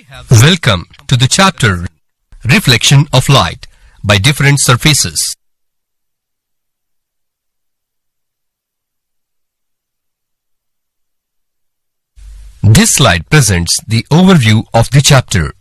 Welcome to the chapter Reflection of Light by Different Surfaces. This slide presents the overview of the chapter.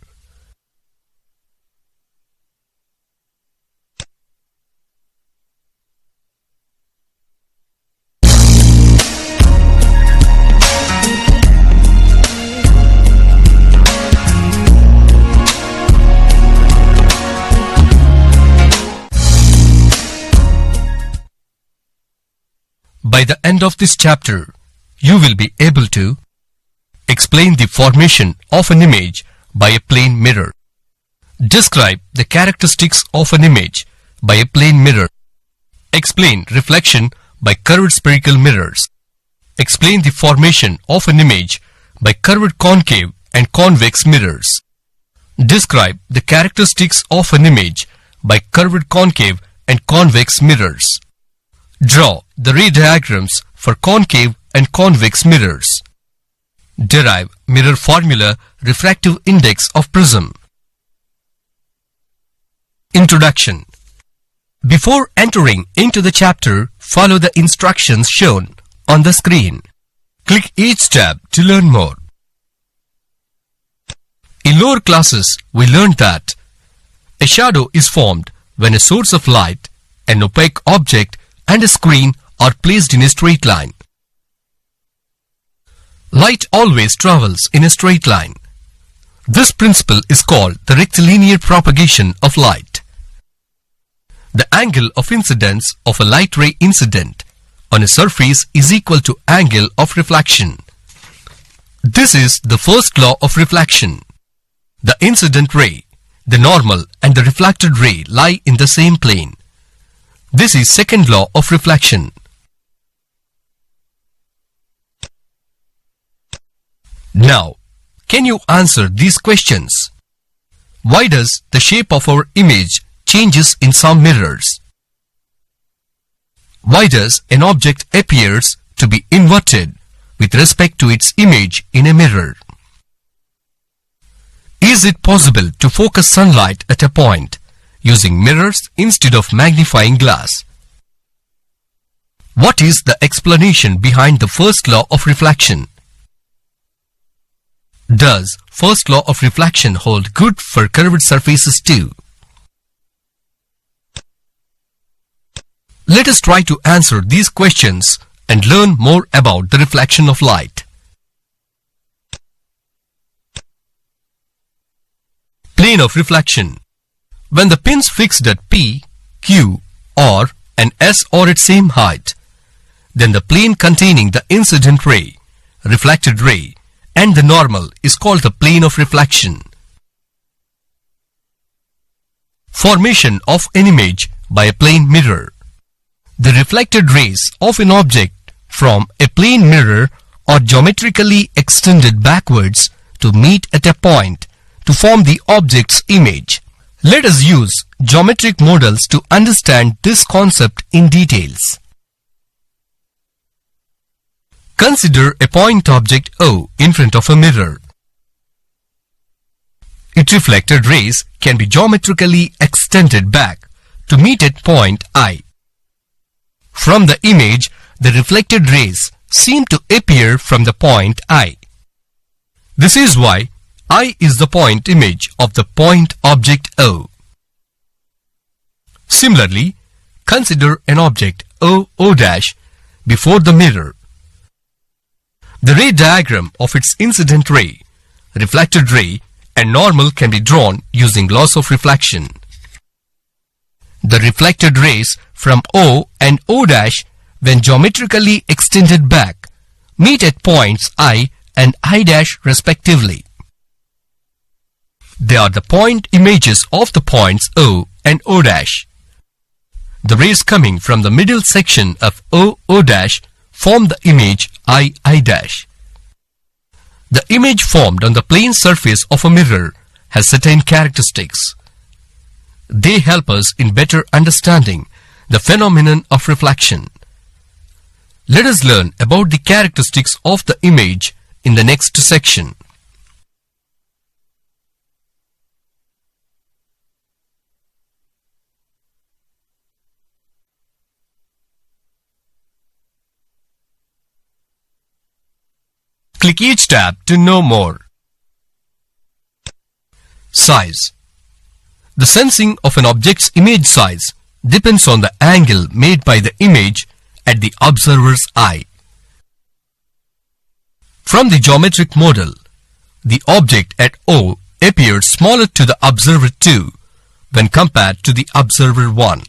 By the end of this chapter, you will be able to explain the formation of an image by a plane mirror, describe the characteristics of an image by a plane mirror, explain reflection by curved spherical mirrors, explain the formation of an image by curved concave and convex mirrors, describe the characteristics of an image by curved concave and convex mirrors. Draw the ray diagrams for concave and convex mirrors. Derive mirror formula refractive index of prism. Introduction. Before entering into the chapter, follow the instructions shown on the screen. Click each tab to learn more. In lower classes, we learned that a shadow is formed when a source of light, an opaque object, and a screen are placed in a straight line. Light always travels in a straight line. This principle is called the rectilinear propagation of light. The angle of incidence of a light ray incident on a surface is equal to angle of reflection. This is the first law of reflection. The incident ray, the normal, and the reflected ray lie in the same plane. This is second law of reflection. Now, can you answer these questions? Why does the shape of our image changes in some mirrors? Why does an object appears to be inverted with respect to its image in a mirror? Is it possible to focus sunlight at a point using mirrors instead of magnifying glass? What is the explanation behind the first law of reflection? Does first law of reflection hold good for curved surfaces too? Let us try to answer these questions and learn more about the reflection of light. Plane of reflection. When the pins fixed at P, Q, R, and S are at same height, then the plane containing the incident ray, reflected ray, and the normal is called the plane of reflection. Formation of an image by a plane mirror. The reflected rays of an object from a plane mirror are geometrically extended backwards to meet at a point to form the object's image. Let us use geometric models to understand this concept in details. Consider a point object O in front of a mirror. Its reflected rays can be geometrically extended back to meet at point I. From the image, the reflected rays seem to appear from the point I. This is why I is the point image of the point object O. Similarly, consider an object O' before the mirror. The ray diagram of its incident ray, reflected ray, and normal can be drawn using laws of reflection. The reflected rays from O and O' when geometrically extended back meet at points I and I' respectively. They are the point images of the points O and O'. The rays coming from the middle section of O' form the image I'. The image formed on the plane surface of a mirror has certain characteristics. They help us in better understanding the phenomenon of reflection. Let us learn about the characteristics of the image in the next section. Click each tab to know more. Size. The sensing of an object's image size depends on the angle made by the image at the observer's eye. From the geometric model, the object at O appears smaller to the observer 2 when compared to the observer 1.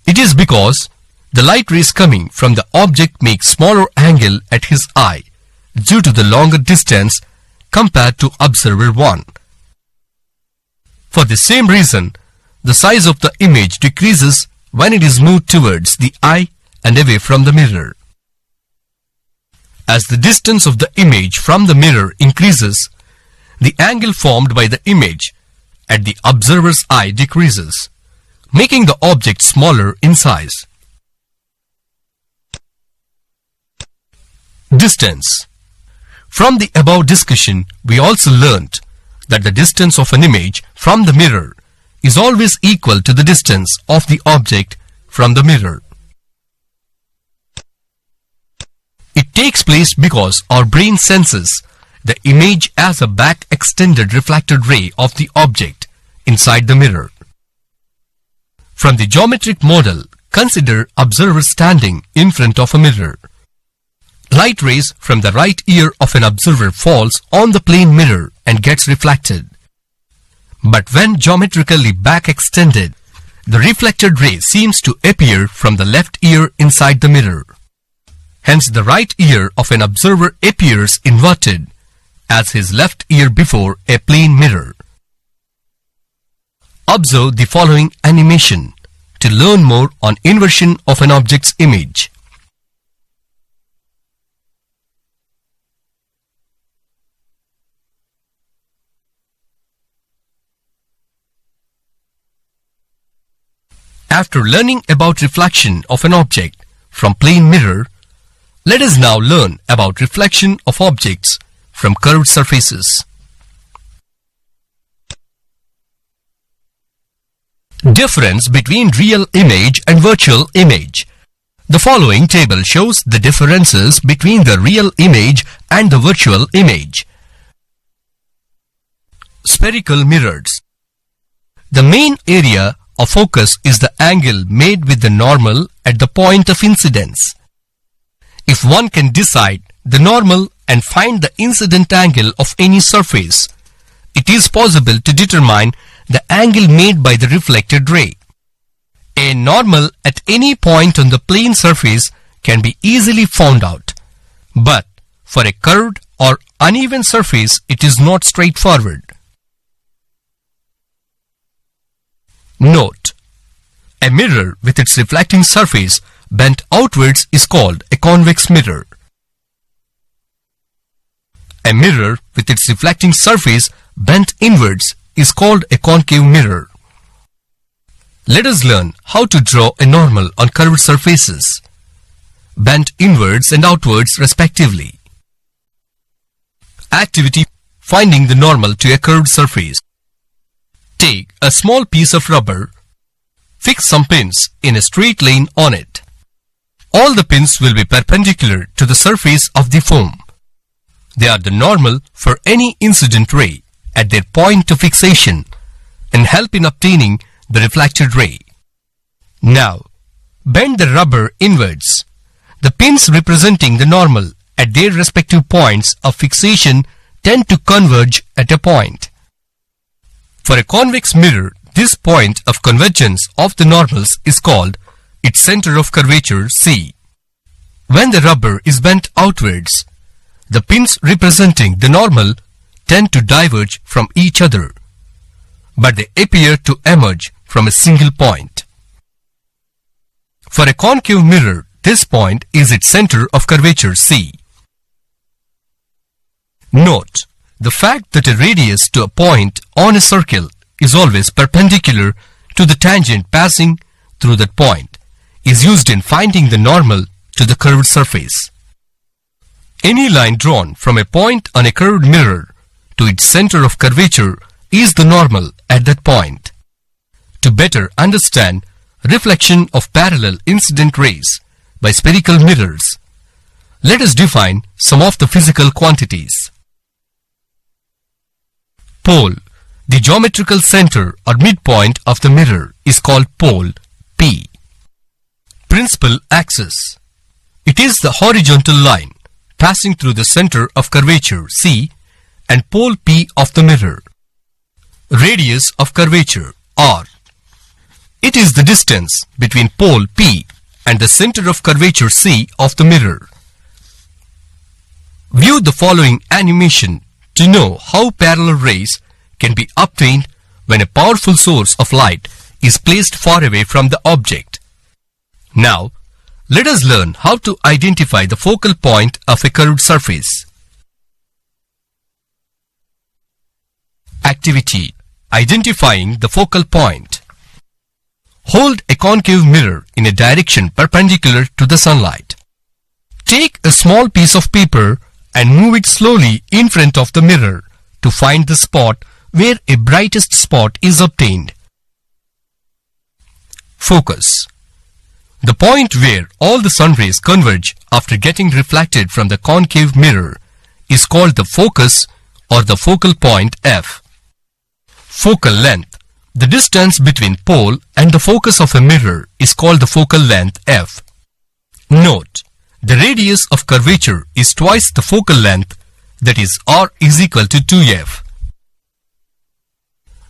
It is because the light rays coming from the object make smaller angle at his eye due to the longer distance compared to observer 1. For the same reason, the size of the image decreases when it is moved towards the eye and away from the mirror. As the distance of the image from the mirror increases, the angle formed by the image at the observer's eye decreases, making the object smaller in size. Distance. From the above discussion, we also learnt that the distance of an image from the mirror is always equal to the distance of the object from the mirror. It takes place because our brain senses the image as a back extended reflected ray of the object inside the mirror. From the geometric model, consider observer standing in front of a mirror. Light rays from the right ear of an observer falls on the plane mirror and gets reflected. But when geometrically back extended, the reflected ray seems to appear from the left ear inside the mirror. Hence the right ear of an observer appears inverted as his left ear before a plane mirror. Observe the following animation to learn more on inversion of an object's image. After learning about reflection of an object from plane mirror, let us now learn about reflection of objects from curved surfaces. Difference between real image and virtual image. The following table shows the differences between the real image and the virtual image. Spherical mirrors. The main area of focus is the angle made with the normal at the point of incidence. If one can decide the normal and find the incident angle of any surface, it is possible to determine the angle made by the reflected ray. A normal at any point on the plane surface can be easily found out, but for a curved or uneven surface it is not straightforward. Note: a mirror with its reflecting surface bent outwards is called a convex mirror. A mirror with its reflecting surface bent inwards is called a concave mirror. Let us learn how to draw a normal on curved surfaces, bent inwards and outwards respectively. Activity: finding the normal to a curved surface. Take a small piece of rubber, fix some pins in a straight line on it. All the pins will be perpendicular to the surface of the foam. They are the normal for any incident ray at their point of fixation and help in obtaining the reflected ray. Now, bend the rubber inwards. The pins representing the normal at their respective points of fixation tend to converge at a point. For a convex mirror, this point of convergence of the normals is called its center of curvature C. When the rubber is bent outwards, the pins representing the normal tend to diverge from each other, but they appear to emerge from a single point. For a concave mirror, this point is its center of curvature C. Note: the fact that a radius to a point on a circle is always perpendicular to the tangent passing through that point is used in finding the normal to the curved surface. Any line drawn from a point on a curved mirror to its center of curvature is the normal at that point. To better understand reflection of parallel incident rays by spherical mirrors, Let us define some of the physical quantities. Pole. The geometrical center or midpoint of the mirror is called pole P. Principal axis. It is the horizontal line passing through the center of curvature C and pole P of the mirror. Radius of curvature R. It is the distance between pole P and the center of curvature C of the mirror. View the following animation to know how parallel rays can be obtained when a powerful source of light is placed far away from the object. Now, let us learn how to identify the focal point of a curved surface. Activity: identifying the focal point. Hold a concave mirror in a direction perpendicular to the sunlight. Take a small piece of paper and move it slowly in front of the mirror to find the spot where a brightest spot is obtained. Focus. The point where all the sun rays converge after getting reflected from the concave mirror is called the focus or the focal point F. Focal length. The distance between pole and the focus of a mirror is called the focal length F. Note, the radius of curvature is twice the focal length, that is R is equal to 2F.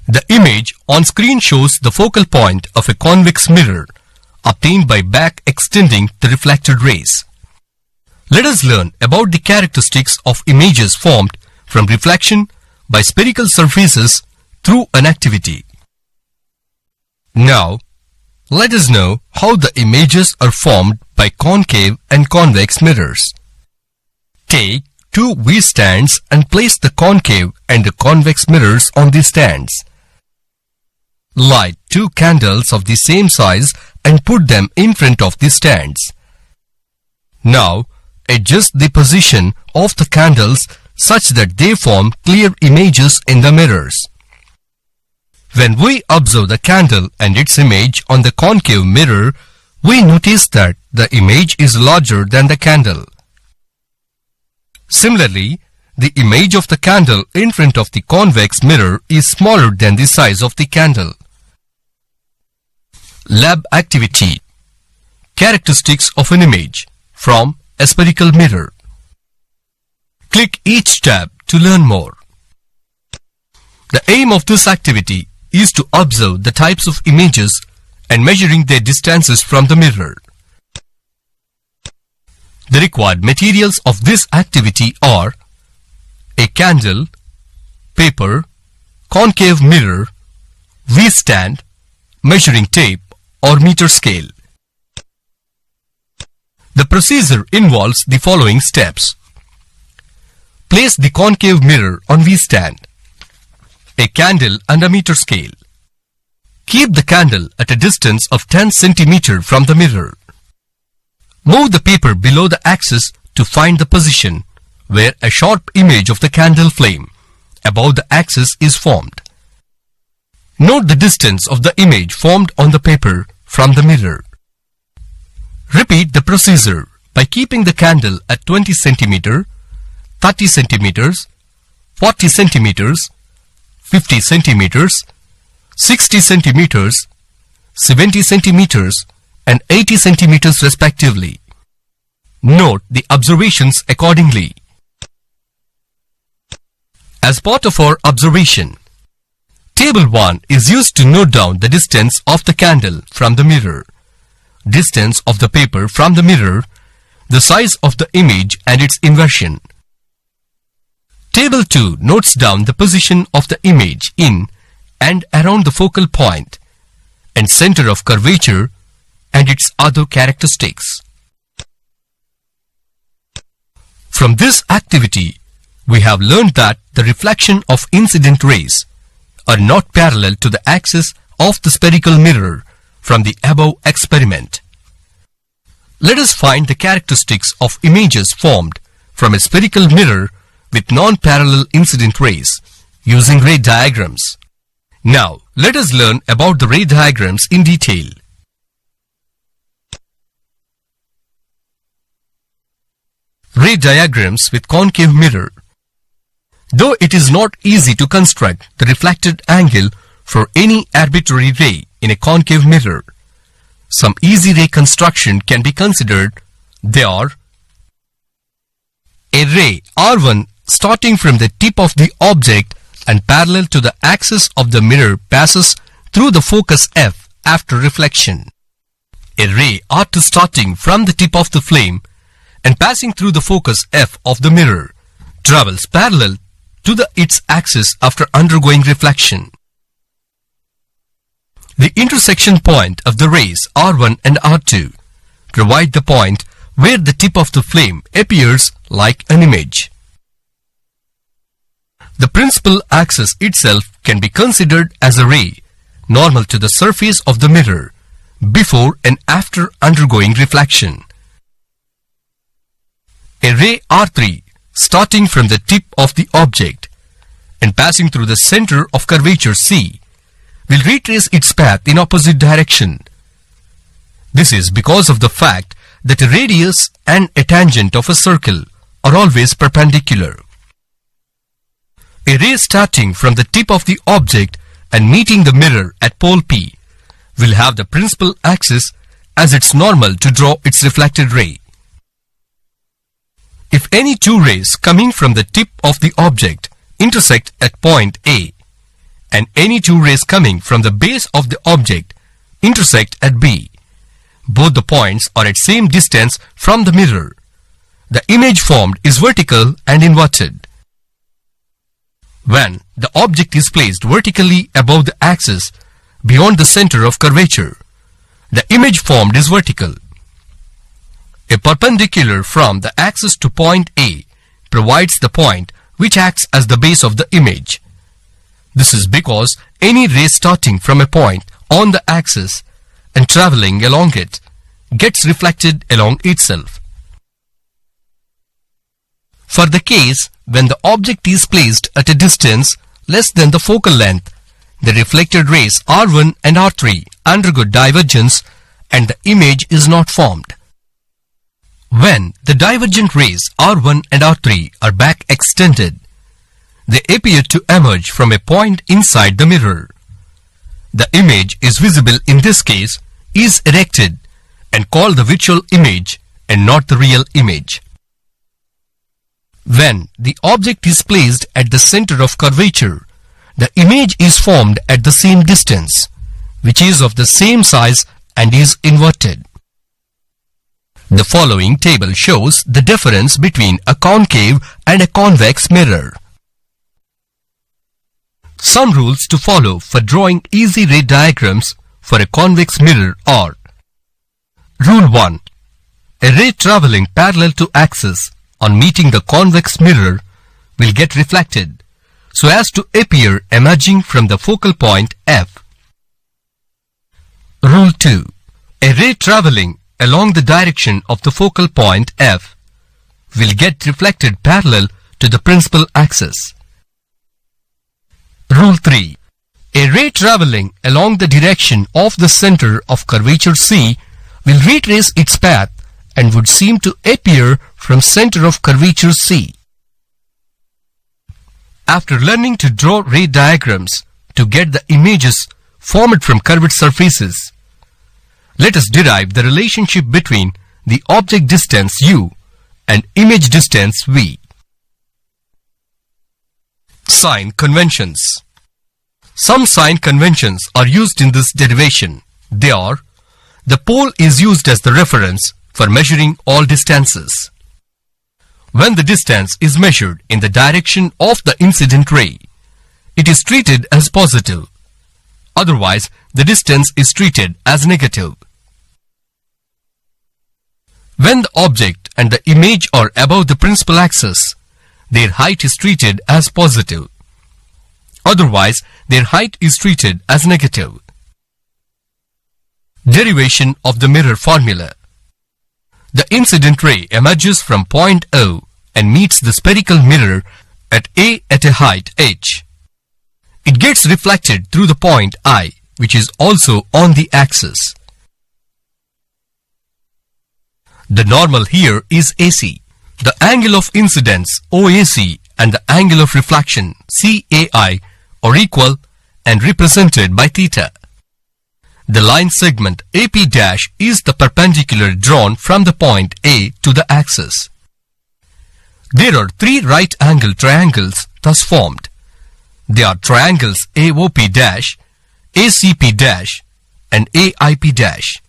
The image on screen shows the focal point of a convex mirror obtained by back extending the reflected rays. Let us learn about the characteristics of images formed from reflection by spherical surfaces through an activity. Now, let us know how the images are formed by concave and convex mirrors. Take two V-stands and place the concave and the convex mirrors on these stands. Light two candles of the same size and put them in front of the stands. Now, adjust the position of the candles such that they form clear images in the mirrors. When we observe the candle and its image on the concave mirror, we notice that the image is larger than the candle. Similarly, the image of the candle in front of the convex mirror is smaller than the size of the candle. Lab activity. Characteristics of an image from a spherical mirror. Click each tab to learn more. The aim of this activity is to observe the types of images and measuring their distances from the mirror. The required materials of this activity are a candle, paper, concave mirror, V-stand, measuring tape or meter scale. The procedure involves the following steps. Place the concave mirror on V-stand, a candle and a meter scale. Keep the candle at a distance of 10 cm from the mirror. Move the paper below the axis to find the position where a sharp image of the candle flame above the axis is formed. Note the distance of the image formed on the paper from the mirror. Repeat the procedure by keeping the candle at 20 cm, 30 cm, 40 cm, 50 cm, 60 cm, 70 cm, and 80 cm respectively. Note the observations accordingly. As part of our observation, Table 1 is used to note down the distance of the candle from the mirror, distance of the paper from the mirror, the size of the image and its inversion. Table 2 notes down the position of the image in and around the focal point and center of curvature and its other characteristics. From this activity, we have learned that the reflection of incident rays are not parallel to the axis of the spherical mirror from the above experiment. Let us find the characteristics of images formed from a spherical mirror with non-parallel incident rays using ray diagrams. Now, let us learn about the ray diagrams in detail. Ray diagrams with concave mirror. Though it is not easy to construct the reflected angle for any arbitrary ray in a concave mirror, some easy ray construction can be considered. They are: a ray R1 starting from the tip of the object and parallel to the axis of the mirror passes through the focus F after reflection. A ray R2 starting from the tip of the flame and passing through the focus F of the mirror travels parallel to its axis after undergoing reflection. The intersection point of the rays R1 and R2 provide the point where the tip of the flame appears like an image. The principal axis itself can be considered as a ray normal to the surface of the mirror before and after undergoing reflection. A ray R3 starting from the tip of the object and passing through the center of curvature C will retrace its path in opposite direction. This is because of the fact that a radius and a tangent of a circle are always perpendicular. A ray starting from the tip of the object and meeting the mirror at pole P will have the principal axis as its normal to draw its reflected ray. If any two rays coming from the tip of the object intersect at point A, and any two rays coming from the base of the object intersect at B, both the points are at same distance from the mirror. The image formed is vertical and inverted. When the object is placed vertically above the axis beyond the center of curvature, the image formed is vertical. A perpendicular from the axis to point A provides the point which acts as the base of the image. This is because any ray starting from a point on the axis and traveling along it gets reflected along itself. For the case when the object is placed at a distance less than the focal length, the reflected rays R1 and R3 undergo divergence and the image is not formed. When the divergent rays R1 and R3 are back extended, they appear to emerge from a point inside the mirror. The image is visible in this case is erected and called the virtual image and not the real image. When the object is placed at the center of curvature, the image is formed at the same distance, which is of the same size and is inverted. The following table shows the difference between a concave and a convex mirror. Some rules to follow for drawing easy ray diagrams for a convex mirror are: Rule 1. A ray traveling parallel to axis on meeting the convex mirror will get reflected so as to appear emerging from the focal point F. Rule 2. A ray traveling along the direction of the focal point F will get reflected parallel to the principal axis. Rule 3. A ray traveling along the direction of the center of curvature C will retrace its path and would seem to appear from center of curvature C. After learning to draw ray diagrams to get the images formed from curved surfaces, let us derive the relationship between the object distance u and image distance v. Sign conventions. Some sign conventions are used in this derivation. They are: the pole is used as the reference for measuring all distances. When the distance is measured in the direction of the incident ray, it is treated as positive. Otherwise, the distance is treated as negative. When the object and the image are above the principal axis, their height is treated as positive. Otherwise, their height is treated as negative. Derivation of the mirror formula. The incident ray emerges from point O and meets the spherical mirror at A at a height h. It gets reflected through the point I, which is also on the axis. The normal here is AC. The angle of incidence OAC and the angle of reflection CAI are equal and represented by theta. The line segment AP' is the perpendicular drawn from the point A to the axis. There are three right-angled triangles thus formed. They are triangles AOP', ACP', and AIP'.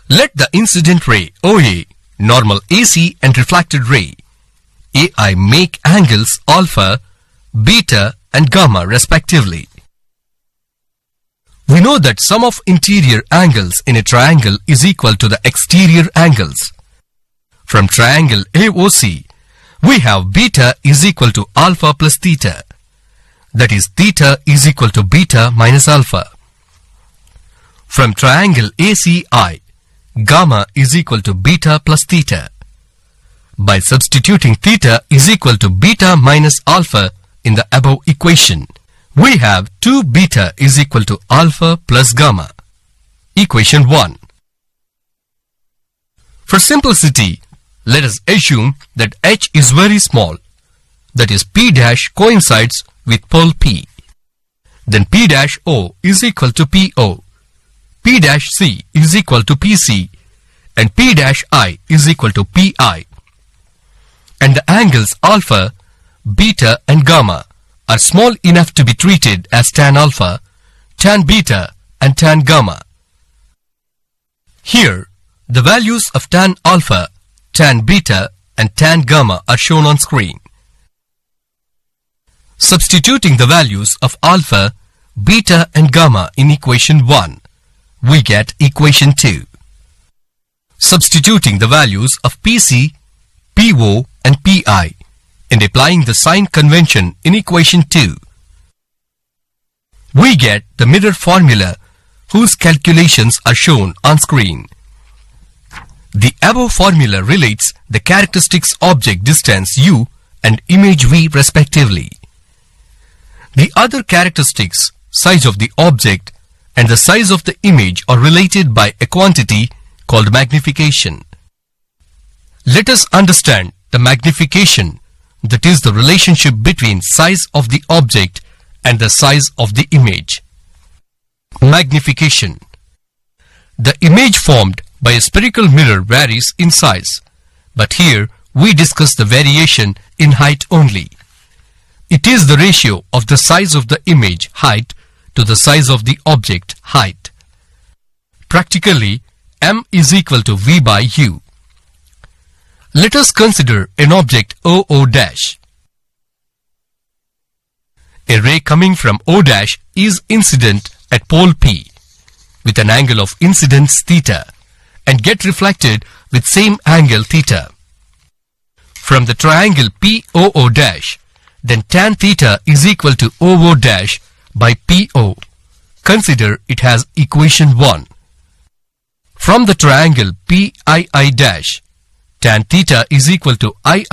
Let the incident ray OA, normal AC and reflected ray AI make angles alpha, beta and gamma respectively. We know that sum of interior angles in a triangle is equal to the exterior angles. From triangle AOC, we have beta is equal to alpha plus theta. That is, theta is equal to beta minus alpha. From triangle ACI, gamma is equal to beta plus theta. By substituting theta is equal to beta minus alpha in the above equation, we have 2 beta is equal to alpha plus gamma. Equation 1. For simplicity, let us assume that H is very small, that is P' coincides with pole P. Then P'O is equal to PO, P'(C) is equal to PC, and P'(I) is equal to PI. And the angles alpha, beta and gamma are small enough to be treated as tan alpha, tan beta and tan gamma. Here, the values of tan alpha, tan beta and tan gamma are shown on screen. Substituting the values of alpha, beta and gamma in equation 1, we get equation 2. Substituting the values of PC, PO and PI and applying the sign convention in equation 2, we get the mirror formula whose calculations are shown on screen. The above formula relates the characteristics object distance U and image V respectively. The other characteristics, size of the object and the size of the image are related by a quantity called magnification. Let us understand the magnification, that is the relationship between size of the object and the size of the image. Magnification. The image formed by a spherical mirror varies in size, but here we discuss the variation in height only. It is the ratio of the size of the image height to the size of the object height. Practically, M is equal to V by U. Let us consider an object OO'. A ray coming from O' is incident at pole P with an angle of incidence theta and get reflected with same angle theta. From the triangle POO', then tan theta is equal to OO' by PO. Consider it has equation 1. From the triangle PII', tan theta is equal to II'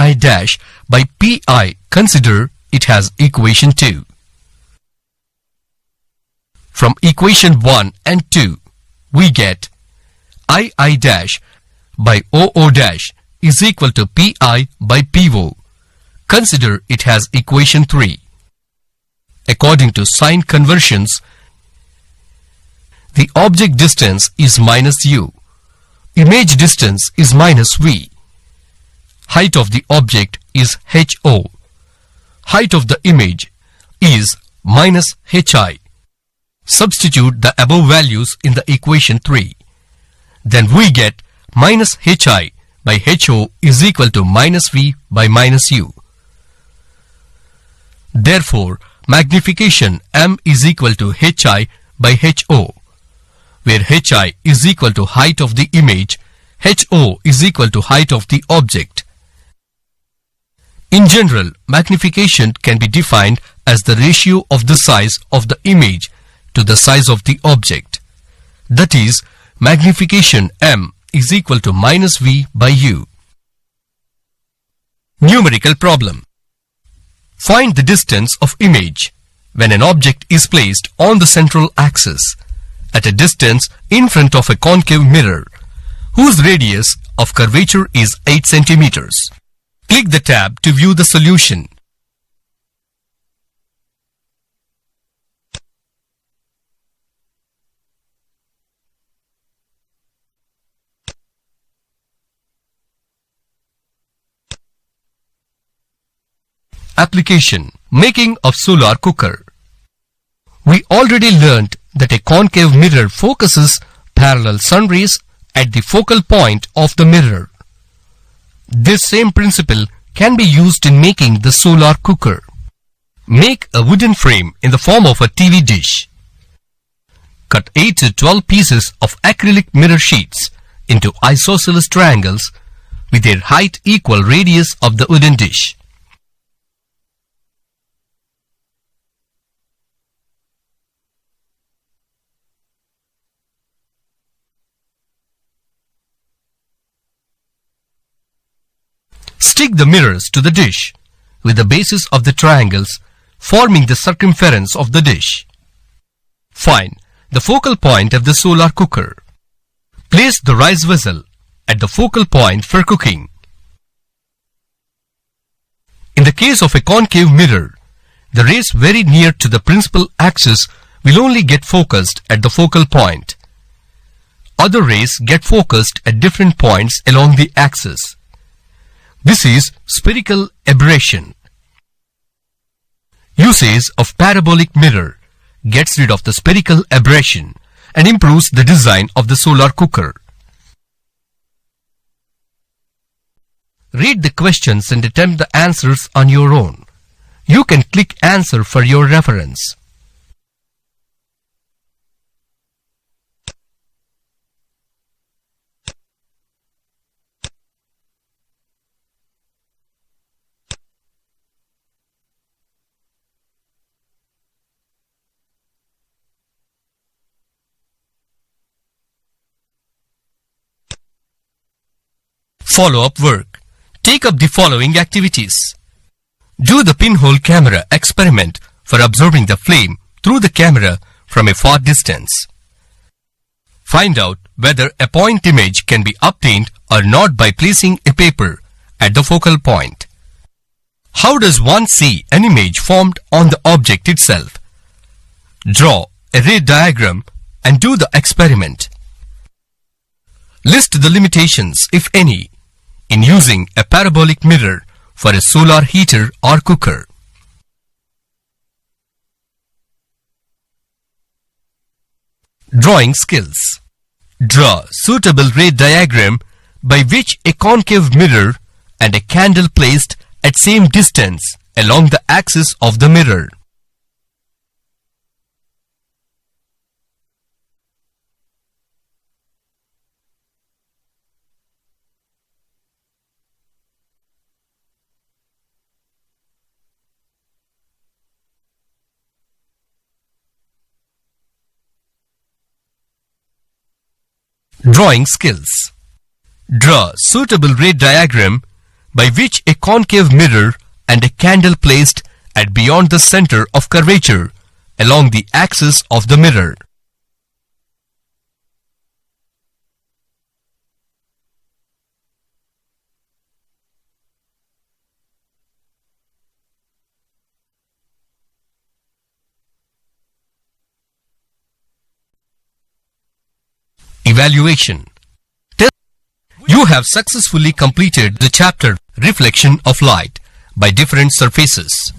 by PI. Consider it has equation 2. From equation 1 and 2, we get II' by OO' is equal to PI by PO. Consider it has equation 3. According to sign conversions, the object distance is minus U. Image distance is minus V. Height of the object is HO. Height of the image is minus HI. Substitute the above values in the equation 3. Then we get minus HI by HO is equal to minus V by minus U. Therefore, magnification M is equal to HI by HO, where HI is equal to height of the image, HO is equal to height of the object. In general, magnification can be defined as the ratio of the size of the image to the size of the object. That is, magnification M is equal to minus V by U. Numerical problem. Find the distance of image when an object is placed on the central axis at a distance in front of a concave mirror whose radius of curvature is 8 centimeters. Click the tab to view the solution. Application: Making of solar cooker. We already learned that a concave mirror focuses parallel sun rays at the focal point of the mirror. This same principle can be used in making the solar cooker. Make a wooden frame in the form of a TV dish. Cut 8 to 12 pieces of acrylic mirror sheets into isosceles triangles with their height equal radius of the wooden dish. Stick the mirrors to the dish with the bases of the triangles forming the circumference of the dish. Find the focal point of the solar cooker. Place the rice vessel at the focal point for cooking. In the case of a concave mirror, the rays very near to the principal axis will only get focused at the focal point. Other rays get focused at different points along the axis. This is spherical aberration. Usage of parabolic mirror gets rid of the spherical aberration and improves the design of the solar cooker. Read the questions and attempt the answers on your own. You can click answer for your reference. Follow-up work. Take up the following activities. Do the pinhole camera experiment for observing the flame through the camera from a far distance. Find out whether a point image can be obtained or not by placing a paper at the focal point. How does one see an image formed on the object itself? Draw a ray diagram and do the experiment. List the limitations, if any, in using a parabolic mirror for a solar heater or cooker. Drawing skills. Draw suitable ray diagram by which a concave mirror and a candle placed at same distance along the axis of the mirror. Drawing skills. Draw suitable ray diagram by which a concave mirror and a candle placed at beyond the center of curvature along the axis of the mirror. Evaluation. You have successfully completed the chapter Reflection of Light by Different Surfaces.